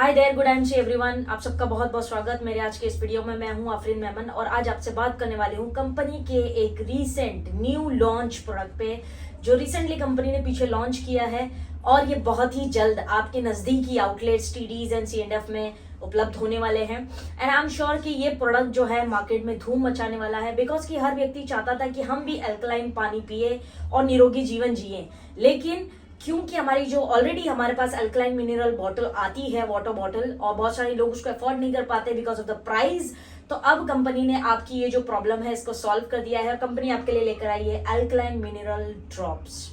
Hi there, good and everyone. आप सबका बहुत बहुत स्वागत मेरे आज के इस वीडियो में। मैं हूं आफरीन मेमन और आज आपसे बात करने वाली हूं कंपनी के एक रीसेंट न्यू लॉन्च प्रोडक्ट पे, जो रिसेंटली कंपनी ने पीछे लॉन्च किया है और ये बहुत ही जल्द आपके नजदीकी आउटलेट्स टीडीज एंड सीएंडएफ में उपलब्ध होने वाले हैं। एंड आई एम श्योर कि ये प्रोडक्ट जो है मार्केट में धूम मचाने वाला है, बिकॉज कि हर व्यक्ति चाहता था कि हम भी एल्कलाइन पानी पिए और निरोगी जीवन जिए। लेकिन क्योंकि हमारी जो ऑलरेडी हमारे पास अल्कलाइन मिनरल बॉटल आती है, वाटर बॉटल, और बहुत सारे लोग उसको अफोर्ड नहीं कर पाते बिकॉज ऑफ द प्राइस, तो अब कंपनी ने आपकी ये जो प्रॉब्लम है इसको सॉल्व कर दिया है और कंपनी आपके लिए लेकर आई है अल्कलाइन मिनरल ड्रॉप्स।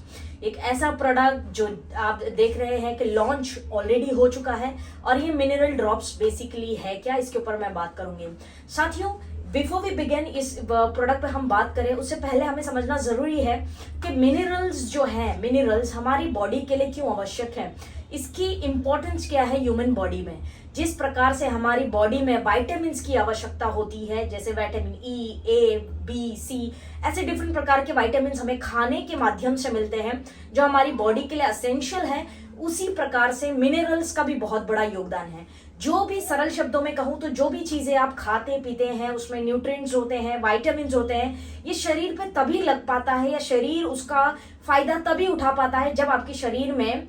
एक ऐसा प्रोडक्ट जो आप देख रहे हैं कि लॉन्च ऑलरेडी हो चुका है। और ये मिनरल ड्रॉप्स बेसिकली है क्या, इसके ऊपर मैं बात करूंगी। साथियों, बिफोर वी बिगिन इस प्रोडक्ट पे हम बात करें उससे पहले हमें समझना जरूरी है कि मिनरल्स जो है, मिनरल्स हमारी बॉडी के लिए क्यों आवश्यक है, इसकी इंपॉर्टेंस क्या है ह्यूमन बॉडी में। जिस प्रकार से हमारी बॉडी में विटामिन्स की आवश्यकता होती है, जैसे विटामिन ई, ए, बी, सी, ऐसे डिफरेंट प्रकार के विटामिन्स हमें खाने के माध्यम से मिलते हैं जो हमारी बॉडी के लिए एसेंशियल है, उसी प्रकार से मिनरल्स का भी बहुत बड़ा योगदान है। जो भी सरल शब्दों में कहूं तो जो भी चीजें आप खाते पीते हैं उसमें न्यूट्रिएंट्स होते हैं, विटामिन्स होते हैं, ये शरीर पे तभी लग पाता है या शरीर उसका फायदा तभी उठा पाता है जब आपके शरीर में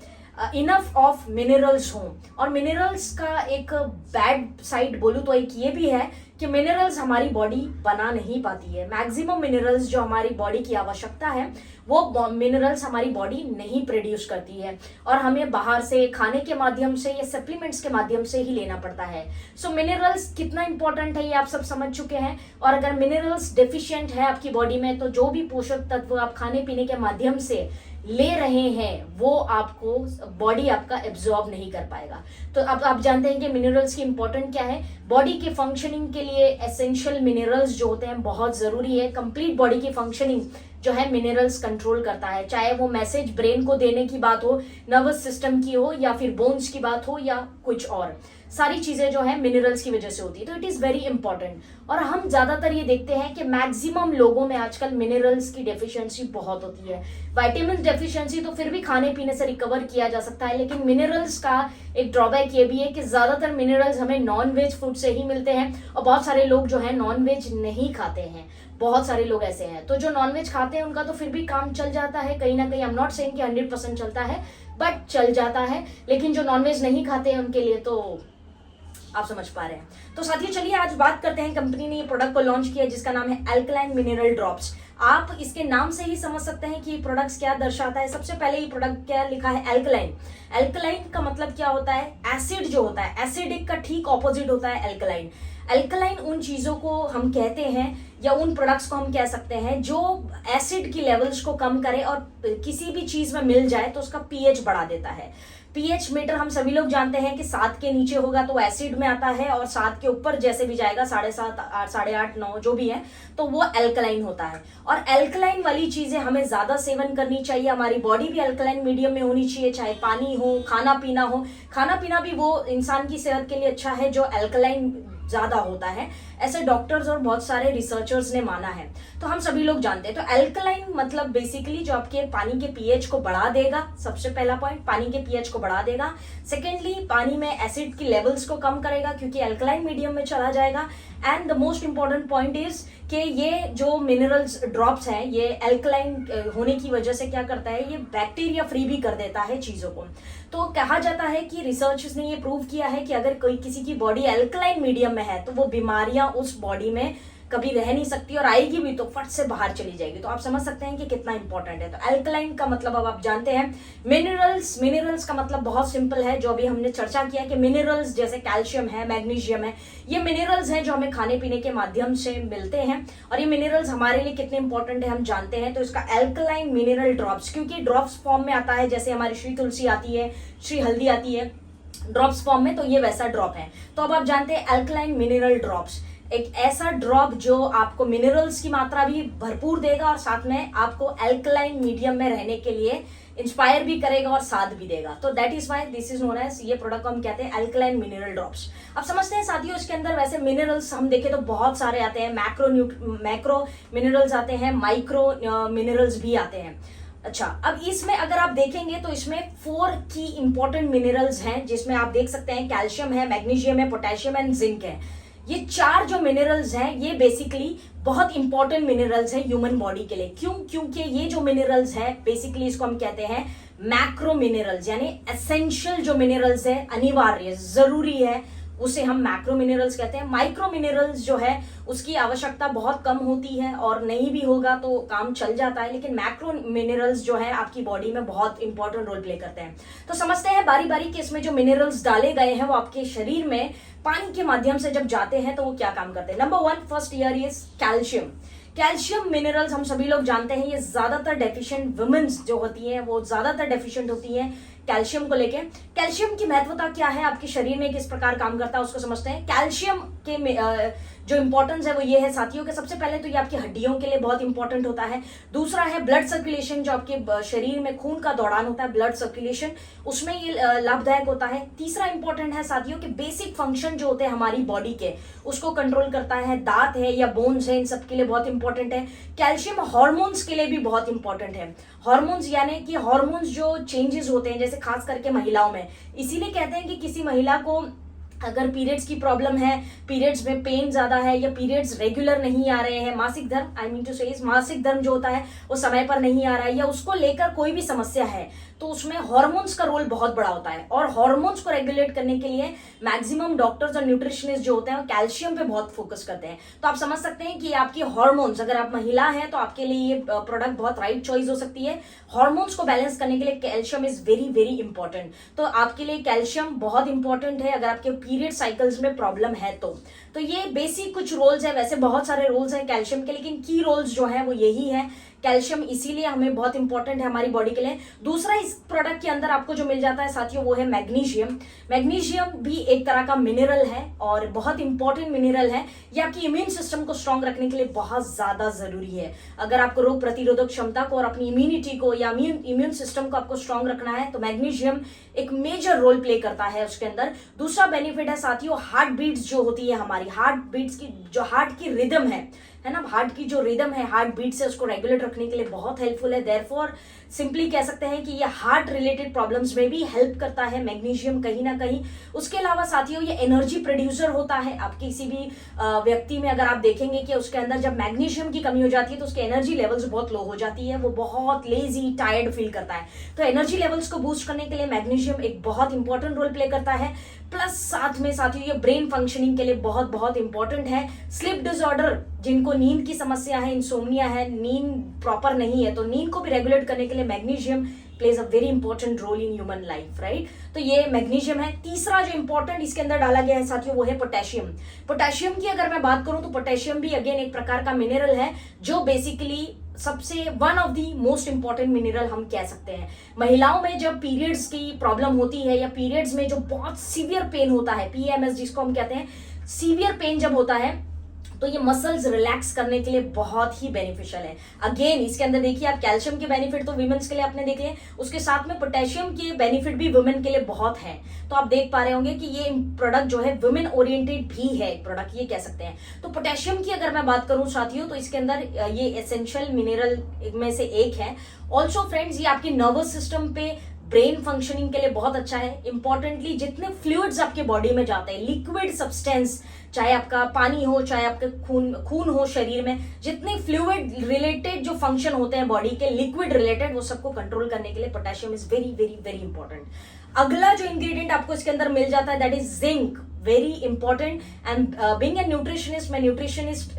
इनफ ऑफ मिनरल्स हों। और मिनरल्स का एक बैड साइड बोलूं तो एक ये भी है कि मिनरल्स हमारी बॉडी बना नहीं पाती है। मैक्सिमम मिनरल्स जो हमारी बॉडी की आवश्यकता है वो मिनरल्स हमारी बॉडी नहीं प्रोड्यूस करती है और हमें बाहर से खाने के माध्यम से या सप्लीमेंट्स के माध्यम से ही लेना पड़ता है। सो मिनरल्स कितना इंपॉर्टेंट है ये आप सब समझ चुके हैं। और अगर मिनरल्स डेफिशिएंट है आपकी बॉडी में तो जो भी पोषक तत्व आप खाने पीने के माध्यम से ले रहे हैं वो आपको बॉडी आपका एब्जॉर्ब नहीं कर पाएगा। तो अब आप जानते हैं कि मिनरल्स की इंपॉर्टेंट क्या है। बॉडी के फंक्शनिंग के लिए एसेंशियल मिनरल्स जो होते हैं बहुत जरूरी है। कंप्लीट बॉडी की फंक्शनिंग जो है मिनरल्स कंट्रोल करता है, चाहे वो मैसेज ब्रेन को देने की बात हो, नर्वस सिस्टम की हो, या फिर बोन्स की बात हो, या कुछ और सारी चीजें जो है मिनरल्स की वजह से होती है। तो इट इज वेरी इंपॉर्टेंट। और हम ज्यादातर ये देखते हैं कि मैक्सिमम लोगों में आजकल मिनरल्स की डेफिशिएंसी बहुत होती है। विटामिन डेफिशिएंसी तो फिर भी खाने पीने से रिकवर किया जा सकता है, लेकिन मिनरल्स का एक ड्रॉबैक ये भी है कि ज्यादातर मिनरल्स हमें नॉन वेज फूड से ही मिलते हैं और बहुत सारे लोग जो है नॉन वेज नहीं खाते हैं। बहुत सारे लोग ऐसे हैं तो जो नॉनवेज खाते हैं उनका तो फिर भी काम चल जाता है कहीं ना कहीं। आई एम नॉट सेइंग कि 100% चलता है, बट चल जाता है। लेकिन जो नॉनवेज नहीं खाते हैं उनके लिए तो आप समझ पा रहे हैं। तो साथियों, चलिए आज बात करते हैं। कंपनी ने ये प्रोडक्ट को लॉन्च किया जिसका नाम है अल्कलाइन मिनरल ड्रॉप्स। आप इसके नाम से ही समझ सकते हैं कि ये प्रोडक्ट्स क्या दर्शाता है। सबसे पहले ये प्रोडक्ट क्या लिखा है, अल्कलाइन। अल्कलाइन का मतलब क्या होता है, एसिड जो होता है, एसिडिक का ठीक ऑपोजिट होता है अल्कलाइन। अल्कलाइन उन चीजों को हम कहते हैं या उन प्रोडक्ट्स को हम कह सकते हैं जो एसिड की लेवल्स को कम करे और किसी भी चीज में मिल जाए तो उसका पीएच बढ़ा देता है। पीएच मीटर हम सभी लोग जानते हैं कि 7 के नीचे होगा तो एसिड में आता है, और 7 के ऊपर जैसे भी जाएगा 7.5, 8, 8.5, 9 जो भी है तो वो अल्कलाइन होता है। और अल्कलाइन वाली चीजें हमें ज्यादा सेवन करनी चाहिए। हमारी बॉडी भी अल्कलाइन मीडियम में होनी चाहिए, चाहे पानी हो, खाना पीना हो। खाना पीना भी वो इंसान की सेहत के लिए अच्छा है जो अल्कलाइन ज्यादा होता है, ऐसे डॉक्टर्स और बहुत सारे रिसर्चर्स ने माना है। तो हम सभी लोग जानते हैं। तो अल्कलाइन मतलब बेसिकली जो आपके पानी के पीएच को बढ़ा देगा। सबसे पहला पॉइंट, पानी के पीएच को बढ़ा देगा। सेकेंडली, पानी में एसिड की लेवल्स को कम करेगा क्योंकि अल्कलाइन मीडियम में चला जाएगा। And the most important point is कि ये जो मिनरल्स ड्रॉप्स हैं ये अल्कलाइन होने की वजह से क्या करता है, ये बैक्टीरिया फ्री भी कर देता है चीजों को। तो कहा जाता है कि रिसर्च ने ये प्रूव किया है कि अगर कोई किसी की बॉडी अल्कलाइन मीडियम में है तो वो बीमारियां उस बॉडी में कभी रह नहीं सकती, और आएगी भी तो फट से बाहर चली जाएगी। तो आप समझ सकते हैं कि कितना इंपॉर्टेंट है। तो अल्कलाइन का मतलब अब आप जानते हैं। मिनरल्स, मिनरल्स का मतलब बहुत सिंपल है, जो अभी हमने चर्चा किया कि मिनरल्स जैसे कैल्शियम है, मैग्नीशियम है, ये मिनरल्स हैं जो हमें खाने पीने के माध्यम से मिलते हैं। और ये मिनरल्स हमारे लिए कितने इंपॉर्टेंट है हम जानते हैं। तो इसका अल्कलाइन मिनरल ड्रॉप्स, क्योंकि ड्रॉप्स फॉर्म में आता है, जैसे हमारी श्री तुलसी आती है, श्री हल्दी आती है ड्रॉप्स फॉर्म में, तो ये वैसा ड्रॉप है। तो अब आप जानते हैं अल्कलाइन मिनरल ड्रॉप्स, एक ऐसा ड्रॉप जो आपको मिनरल्स की मात्रा भी भरपूर देगा और साथ में आपको अल्कलाइन मीडियम में रहने के लिए इंस्पायर भी करेगा और साथ भी देगा। तो that is why this is known as, ये प्रोडक्ट को हम कहते हैं अल्कलाइन मिनरल ड्रॉप्स। अब समझते हैं साथियों, इसके अंदर वैसे मिनरल्स हम देखें तो बहुत सारे आते हैं। मैक्रो मिनरल्स आते हैं, माइक्रो मिनरल्स भी आते हैं। अच्छा, अब इसमें अगर आप देखेंगे तो इसमें 4 की इंपॉर्टेंट मिनरल्स हैं, जिसमें आप देख सकते हैं कैल्शियम है, मैग्नीशियम है, पोटेशियम एंड जिंक है। ये 4 जो मिनरल्स हैं ये बेसिकली बहुत इंपॉर्टेंट मिनरल्स हैं ह्यूमन बॉडी के लिए। क्यों? क्योंकि ये जो मिनरल्स हैं बेसिकली इसको हम कहते हैं मैक्रो मिनरल्स, यानी एसेंशियल जो मिनरल्स है, अनिवार्य जरूरी है, उसे हम मैक्रो मिनरल्स कहते हैं। माइक्रो मिनरल्स जो है उसकी आवश्यकता बहुत कम होती है और नहीं भी होगा तो काम चल जाता है, लेकिन मैक्रो मिनरल्स जो है आपकी बॉडी में बहुत इंपॉर्टेंट रोल प्ले करते हैं। तो समझते हैं बारी बारी कि इसमें जो मिनरल्स डाले गए हैं वो आपके शरीर में पानी के माध्यम से जब जाते हैं तो वो क्या काम करते हैं। Number 1 first year is calcium. Calcium minerals हम सभी लोग जानते हैं ये ज्यादातर डेफिशिएंट वुमेन्स जो होती हैं वो ज्यादातर डेफिशिएंट होती हैं कैल्शियम को लेके। कैल्शियम की महत्वता क्या है, आपके शरीर में किस प्रकार काम करता है उसको समझते हैं। कैल्शियम के जो इंपॉर्टेंस है वो ये है साथियों के, सबसे पहले तो ये आपकी हड्डियों के लिए बहुत इंपॉर्टेंट होता है। दूसरा है ब्लड सर्कुलेशन, जो आपके शरीर में खून का दौड़ान होता है, ब्लड सर्कुलेशन, उसमें ये लाभदायक होता है। तीसरा इंपॉर्टेंट है साथियों के बेसिक फंक्शन जो होते हैं हमारी बॉडी के, उसको कंट्रोल करता है। दांत है या बोन्स है, इन सब के लिए बहुत इंपॉर्टेंट है। कैल्शियम हार्मोन्स के लिए भी बहुत इंपॉर्टेंट है। हार्मोन्स यानी कि हार्मोन्स जो चेंजेस होते हैं जैसे खास करके महिलाओं में, इसीलिए कहते हैं कि किसी महिला को अगर पीरियड्स की प्रॉब्लम है, पीरियड्स में पेन ज्यादा है या पीरियड्स रेगुलर नहीं आ रहे हैं, मासिक धर्म आई मीन टू से मासिक धर्म जो होता है वो समय पर नहीं आ रहा है, या उसको लेकर कोई भी समस्या है, तो उसमें हार्मोन्स का रोल बहुत बड़ा होता है। और हार्मोन्स को रेगुलेट करने के लिए मैक्सिमम डॉक्टर्स और न्यूट्रिशनिस्ट जो होते हैं वो कैल्शियम पे बहुत फोकस करते हैं। तो आप समझ सकते हैं कि आपकी हार्मोन्स, अगर आप महिला हैं तो आपके लिए ये प्रोडक्ट बहुत राइट चॉइस हो सकती है। हार्मोन्स को बैलेंस करने के लिए calcium is very very important. तो आपके लिए कैल्शियम बहुत इंपॉर्टेंट है अगर आपके पीरियड साइकिल्स में प्रॉब्लम है तो ये बेसिक कुछ रोल्स है। वैसे बहुत सारे रोल्स हैं कैल्शियम के, लेकिन की रोल्स जो है वो यही है। कैल्शियम इसीलिए हमें बहुत इंपॉर्टेंट है हमारी बॉडी के लिए। दूसरा इस प्रोडक्ट के अंदर आपको जो मिल जाता है साथियों वो है मैग्नीशियम। मैग्नीशियम भी एक तरह का मिनरल है और बहुत इंपॉर्टेंट मिनरल है। ये आपकी इम्यून सिस्टम को स्ट्रांग रखने के लिए बहुत ज्यादा जरूरी है। अगर आपको रोग प्रतिरोधक क्षमता को और अपनी इम्यूनिटी को या इम्यून सिस्टम को आपको स्ट्रांग रखना है तो मैग्नीशियम एक मेजर रोल प्ले करता है उसके अंदर। दूसरा बेनिफिट है साथियों हार्ट बीट्स जो होती है हमारी, हार्ट बीट्स की जो हार्ट की रिदम है ना, हार्ट की जो रिदम है हार्ट बीट से उसको रेगुलेट रखने के लिए बहुत हेल्पफुल है। देयरफॉर सिंपली कह सकते हैं कि ये हार्ट रिलेटेड प्रॉब्लम्स में भी हेल्प करता है मैग्नीशियम कहीं ना कहीं। उसके अलावा साथियों ये एनर्जी प्रोड्यूसर होता है। आप किसी भी व्यक्ति में अगर आप देखेंगे कि उसके अंदर जब मैग्नीशियम की कमी हो जाती है तो उसके एनर्जी लेवल्स बहुत लो हो जाती है, वो बहुत लेजी टायर्ड फील करता है। तो एनर्जी लेवल्स को बूस्ट करने के लिए मैग्नीशियम एक बहुत इंपॉर्टेंट रोल प्ले करता है। प्लस साथ में साथियों ये ब्रेन फंक्शनिंग के लिए बहुत बहुत इंपॉर्टेंट है। स्लीप डिसऑर्डर, जिनको नींद की समस्या है, इंसोम्निया है, नींद प्रॉपर नहीं है, तो नींद को भी रेगुलेट करने के लिए magnesium plays a very important role in human life, right. तो ये मैग्नीशियम है। तीसरा जो इंपॉर्टेंट इसके अंदर डाला गया है साथियों वो है पोटेशियम। पोटेशियम की अगर मैं बात करूं तो पोटेशियम भी अगेन एक प्रकार का मिनरल है जो बेसिकली सबसे one of the most important mineral हम कह सकते हैं। महिलाओं में जब पीरियड्स की प्रॉब्लम होती है या पीरियड्स में जो बहुत सीवियर पेन होता है, पीएमएस जिसको हम कहते हैं, सीवियर पेन जब होता है तो ये मसल्स रिलैक्स करने के लिए बहुत ही बेनिफिशियल है। अगेन इसके अंदर देखिए आप कैल्शियम के बेनिफिट तो वुमेन्स के लिए आपने देखे, उसके साथ में पोटेशियम के बेनिफिट भी वुमेन के लिए बहुत है। तो आप देख पा रहे होंगे कि ये प्रोडक्ट जो है वुमेन ओरिएंटेड भी है प्रोडक्ट, ये कह सकते हैं। तो पोटेशियम की अगर मैं बात करूं साथियों तो इसके अंदर ये एसेंशियल मिनरल में से एक है। ऑल्सो फ्रेंड्स ये आपके नर्वस सिस्टम पे, ब्रेन फंक्शनिंग के लिए बहुत अच्छा है। इंपॉर्टेंटली जितने फ्लूइड्स आपके बॉडी में जाते हैं, लिक्विड सब्सटेंस, चाहे आपका पानी हो चाहे आपके खून हो शरीर में, जितने फ्लूइड रिलेटेड जो फंक्शन होते हैं बॉडी के लिक्विड रिलेटेड, वो सबको कंट्रोल करने के लिए potassium is very very very important. अगला जो इंग्रेडिएंट आपको इसके अंदर मिल जाता है that is zinc, very important. And being a nutritionist, मैं न्यूट्रिशनिस्ट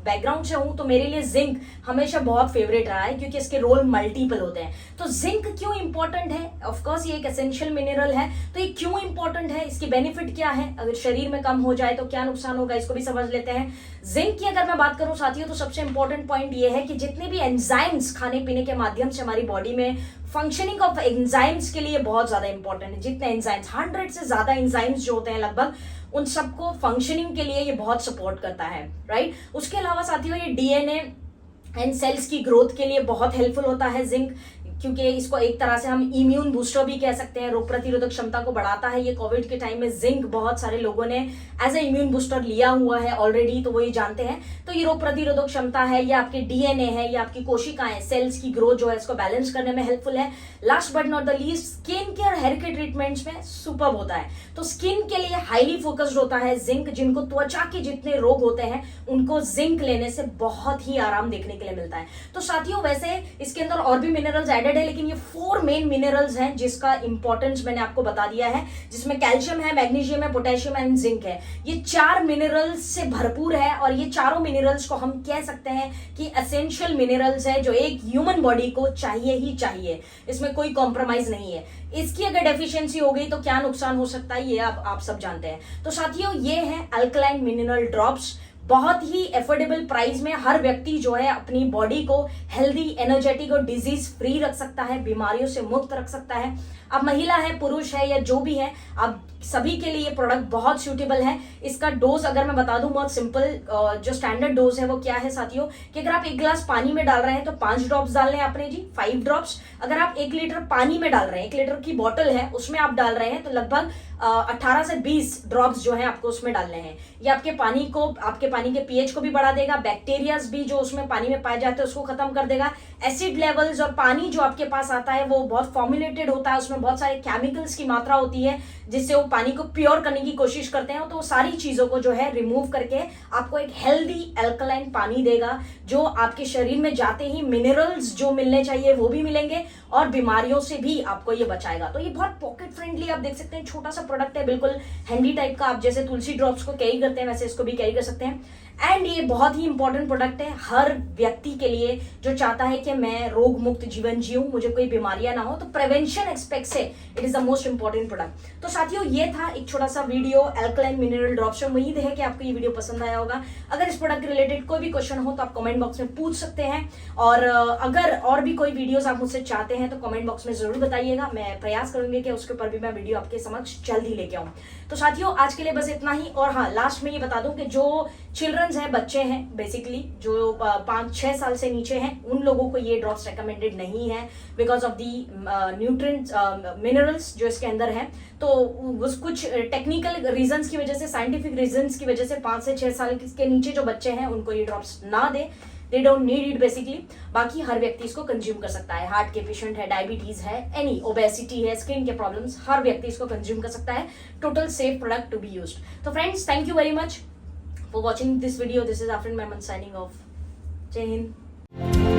बैकग्राउंड से हूं तो मेरे लिए जिंक हमेशा बहुत फेवरेट रहा है क्योंकि इसके रोल मल्टीपल होते हैं। तो जिंक क्यों इंपॉर्टेंट है? ऑफकोर्स ये एक एसेंशियल मिनरल है, तो ये क्यों इंपॉर्टेंट है, इसकी बेनिफिट क्या है, अगर शरीर में कम हो जाए तो क्या नुकसान होगा, इसको भी समझ लेते हैं। जिंक की अगर मैं बात करूं साथियों तो सबसे इंपॉर्टेंट पॉइंट ये है कि जितने भी एंजाइम्स खाने पीने के माध्यम से हमारी बॉडी में, फंक्शनिंग ऑफ एंजाइम्स के लिए बहुत ज्यादा इंपॉर्टेंट है। जितने एंजाइम्स 100 से ज्यादा एंजाइम्स जो होते हैं लगभग, उन सबको फंक्शनिंग के लिए ये बहुत सपोर्ट करता है, राइट। उसके अलावा साथियों ये डीएनए एंड सेल्स की ग्रोथ के लिए बहुत हेल्पफुल होता है जिंक। क्योंकि इसको एक तरह से हम इम्यून बूस्टर भी कह सकते हैं, रोग प्रतिरोधक क्षमता को बढ़ाता है। ये कोविड के टाइम में जिंक बहुत सारे लोगों ने एज ए इम्यून बूस्टर लिया हुआ है ऑलरेडी, तो वो ये जानते हैं। तो ये रोग प्रतिरोधक क्षमता है, ये आपके डीएनए है, ये आपकी कोशिकाएं, सेल्स की ग्रोथ जो है इसको बैलेंस करने में हेल्पफुल है। Last but not the least, skin care hair के ट्रीटमेंट्स में सुपर्ब होता है। तो स्किन के लिए हाईली फोकस्ड होता है जिंक। जिनको त्वचा के जितने रोग होते हैं उनको जिंक लेने से बहुत ही आराम देखने के लिए मिलता है। तो साथियों, वैसे इसके अंदर और भी मिनरल्स एडेड है, लेकिन ये 4 मेन मिनरल्स हैं जिसका इंपॉर्टेंस मैंने आपको बता दिया है, जिसमें कैल्शियम है, मैग्नीशियम है, पोटेशियम एंड जिंक है। ये 4 मिनरल्स से भरपूर है और ये चारों मिनरल्स को हम कह सकते हैं कि एसेंशियल मिनरल्स है, जो एक ह्यूमन बॉडी को चाहिए ही चाहिए। इसमें कोई कॉम्प्रोमाइज नहीं है। इसकी अगर डेफिशिएंसी हो गई तो क्या नुकसान हो सकता है, ये आप सब जानते हैं। तो साथियों, ये है अल्कलाइन मिनरल ड्रॉप्स। बहुत ही एफोर्डेबल प्राइस में हर व्यक्ति जो है अपनी बॉडी को हेल्दी, एनर्जेटिक और डिजीज फ्री रख सकता है, बीमारियों से मुक्त रख सकता है। अब महिला है, पुरुष है या जो भी है, अब सभी के लिए ये प्रोडक्ट बहुत सूटेबल है। इसका डोज अगर मैं बता दूं, बहुत सिंपल, जो स्टैंडर्ड डोज है वो क्या है साथियों, कि अगर आप 1 गिलास पानी में डाल रहे हैं तो 5 ड्रॉप्स डालने हैं आपने जी, 5 ड्रॉप्स। अगर आप 1 लीटर पानी में डाल रहे हैं, 1 लीटर की बोतल है उसमें आप डाल रहे हैं, तो लगभग 18 से 20 ड्रॉप्स जो है आपको उसमें डालने हैं। ये आपके पानी के पीएच को भी बढ़ा देगा, बैक्टीरियाज भी जो उसमें पानी में पाए जाते हैं उसको खत्म कर देगा। एसिड लेवल्स, और पानी जो आपके पास आता है वो बहुत फॉर्मुलेटेड होता है, उसमें बहुत सारे केमिकल्स की मात्रा होती है जिससे वो पानी को प्योर करने की कोशिश करते हैं। तो वो सारी चीजों को जो है रिमूव करके आपको एक हेल्दी अल्कलाइन पानी देगा, जो आपके शरीर में जाते ही मिनरल्स जो मिलने चाहिए वो भी मिलेंगे और बीमारियों से भी आपको ये बचाएगा। तो ये बहुत पॉकेट फ्रेंडली, आप देख सकते हैं, छोटा सा प्रोडक्ट है, बिल्कुल हैंडी टाइप का। आप जैसे तुलसी ड्रॉप्स को कैरी करते हैं वैसे इसको भी कैरी कर सकते हैं। एंड ये बहुत ही इंपॉर्टेंट प्रोडक्ट है हर व्यक्ति के लिए जो चाहता है कि मैं रोग मुक्त जीवन जीऊं, मुझे कोई बीमारियां ना हो। तो प्रिवेंशन एक्सपेक्ट से it is the most important product. तो साथियों, ये था एक छोटा सा वीडियो अल्कलाइन मिनरल ड्रॉप से। उम्मीद है कि आपको ये वीडियो पसंद आया होगा। अगर इस प्रोडक्ट के रिलेटेड कोई भी क्वेश्चन हो तो आप कमेंट बॉक्स में पूछ सकते हैं, और अगर और भी कोई वीडियोस आप मुझसे चाहते हैं तो कमेंट बॉक्स में जरूर बताइएगा। मैं प्रयास करूंगी कि उसके ऊपर भी मैं वीडियो आपके समक्ष जल्द ही लेके आऊं। तो साथियों, आज के लिए बस इतना ही। और हाँ, लास्ट में ये बता दूं कि जो चिल्ड्रंस हैं, बच्चे हैं, बेसिकली जो 5-6 साल से नीचे हैं, उन लोगों को ये ड्रॉप्स रेकमेंडेड नहीं है because of the nutrients, minerals जो इसके अंदर हैं। तो उस कुछ टेक्निकल रीजंस की वजह से, साइंटिफिक रीजंस की वजह से 5 से 6 साल के नीचे जो बच्चे हैं उनको ये ड्रॉप्स ना दे। They don't need it basically. बाकी हर व्यक्ति इसको कंज्यूम कर सकता है। हार्ट के पेशेंट है, डायबिटीज है, एनी ओबेसिटी है, स्किन के प्रॉब्लम्स, हर व्यक्ति इसको कंज्यूम कर सकता है। Total safe product to be used. तो friends, thank you very much for watching this video. This is Afrin Mehman signing off. Jai Hind.